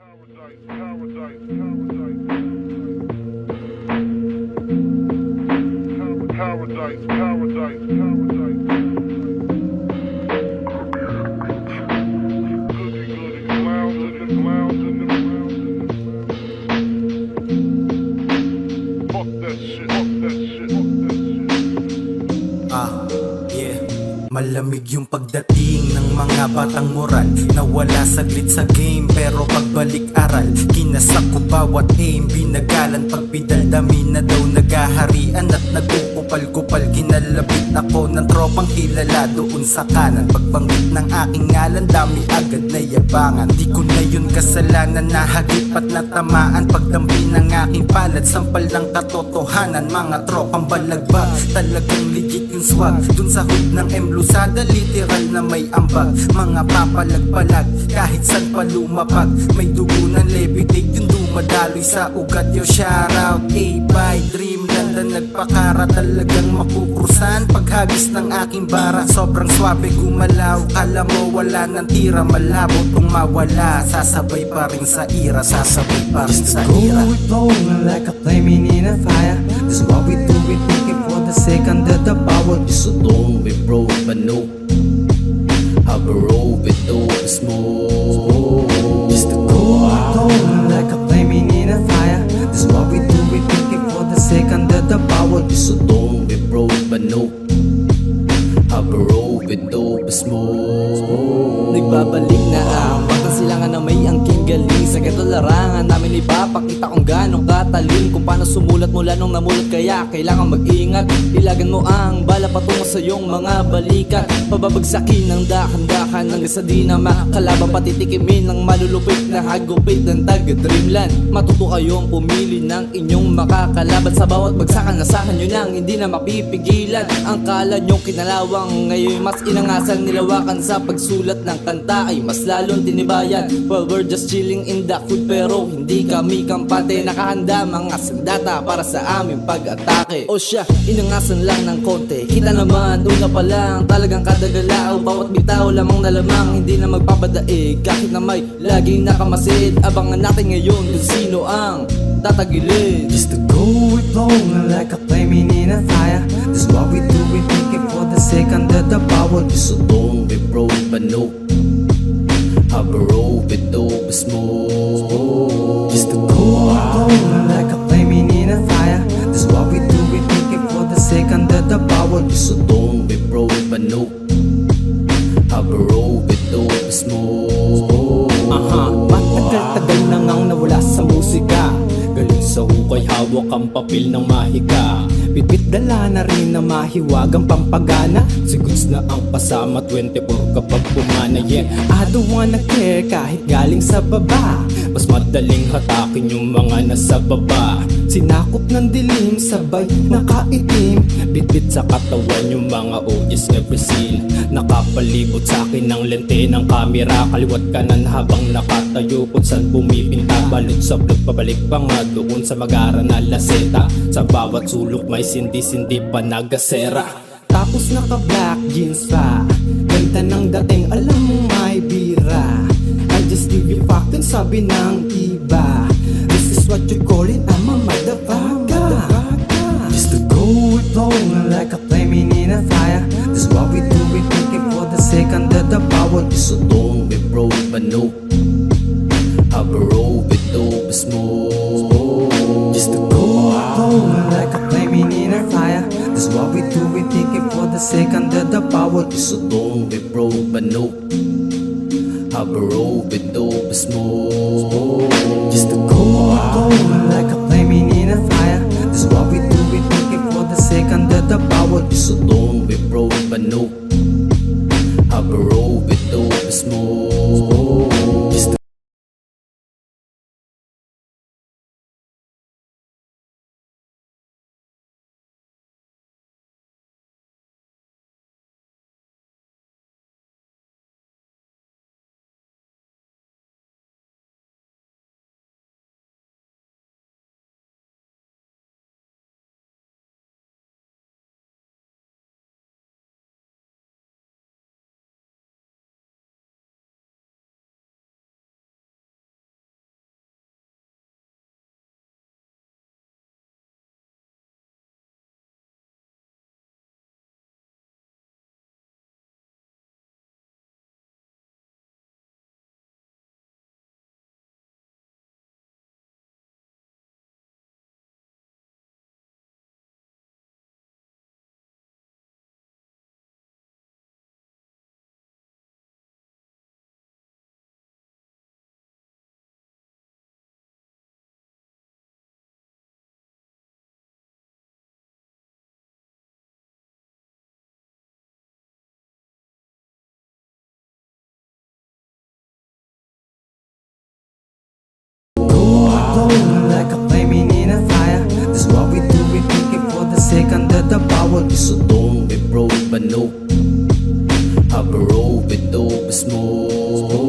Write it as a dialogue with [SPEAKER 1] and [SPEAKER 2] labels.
[SPEAKER 1] Paradise, paradise, paradise. Paradise, paradise, paradise. Goody, goody, clowns in the clowns in the clowns in the clowns. Fuck that shit, fuck that shit, fuck that shit.
[SPEAKER 2] Yeah. Malamig yung pagdating ng mga batang moral. Nawala saglit sa game pero pagbalik aral. Kinasak ko bawat aim, binagalan pagpidaldami na daw nagaharian at nagkukupal-kupal. Kinalapit ako ng tropang kilala doon sa kanan. Pagbanggit ng aking ngalan, dami agad na yabangan. Di ko na yun kasalanan, nahagip at natamaan. Pagdampi ng aking palad, sampal ng katotohanan. Mga tropang balagbag, talagang legit yung swag. Dun sa hood ng Lusada, literal na may ambag. Mga papalag-palag, kahit saan pa lumapag. May dugo ng levitate, yung dumadaloy sa ugat. Yo, shoutout, A-by Dreamland na nagpakara. Talagang makukrusan paghagis ng aking bara. Sobrang swabe gumalaw, kala mo wala ng tira. Malabo kung mawala, sasabay pa rin sa ira. Sasabay pa rin sa ira.
[SPEAKER 3] Go with blowing like a flaming in a fire. This is what we do, we take it for the second that the power is so long. We broke but no have a roll with no smoke. Just to go with blowing like a flaming in a fire. This is what we do, we take it for the second that the power is so long. We broke but no have a roll with no smoke. Nagbabalik na ang pagkasilangan na may angking galing. Sa ganito larangan namin ipapakita kung ganong katalin, kung paano sumulat mula nung namulat. Kaya kailangan mag-ingat, ilagan mo ang bala patungo sa iyong mga balikat. Pababagsakin ng dahan-dahan hanggang sa di na makakalaban. Patitikimin ng malulupit na hagupit ng taga-Dreamland. Matuto kayong pumili ng inyong makakalaban. Sa bawat bagsakan nasahan nyo lang, hindi na mapipigilan. Ang kala nyong kinalawang, ngayon mas inangasang nilawakan. Sa pagsulat ng kanta ay mas lalong tinibayan. Well, we're just chilling in the hood, pero hindi kami kampante. Nakahanda mga sandata para sa aming pag-atake. O siya, inangasan lang ng konti. Kita naman, una pa lang, talagang kadagalaw. Bawat bitaw lamang na lamang, hindi na magpapadaig. Kahit na may laging nakamasid, abangan natin ngayon kung sino ang tatagilid. Just to go with blowing like a flaming in a fire. This is what we do, we take it for the second that the power is so long. We broke but no have a roll with no smoke. Just to go with blowing like a flaming in a fire. This is what we do, we take it for the second that the power is so long. We broke but no have a roll with no smoke. Matagal-tagal na ngang nawala sa musika. Galing sa hukay, hawak ang papel ng mahika. Bitbit dala na rin na mahiwag ang pampagana. Siguds na ang pasama 24 kapag pumana. Yeah, I don't wanna care kahit galing sa baba. Mas madaling hatakin yung mga nasa baba. Sinakop ng dilim, sabay nakaitim. Bitbit sa katawan yung mga OS every scene. Nakapalibot sa akin ng lente ng kamera. Kaliwat kanan habang nakatayo kung saan bumipinta. Balot sa vlog, pabalik pa nga doon sa magara na laseta. Sa bawat sulok may sindi-sindi pa na gasera. Tapos naka-black jeans pa, ganda ng dating, alam mo may bira. I just give you fucking, sabi ng iba. This is what you call it, I'm a motherfucker. Just to go with blowing like a flaming in a fire. This is what we do, we take it for the second that the power is so long. We broke but no have a roll with no smoke. Just to go with blowing like a flaming in a fire. This is what we do, we take it for the second that the power is so long. We broke but no have a roll with no smoke. Just to go with blowing like a flaming in a fire. This is what we do, we take it for the second that the power is so long. We broke but no have a roll with no smoke. Just to Burn like a flaming in a fire. This is what we do, we take it for the sake under the power. So don't be broke, but no. I roll with dope smoke.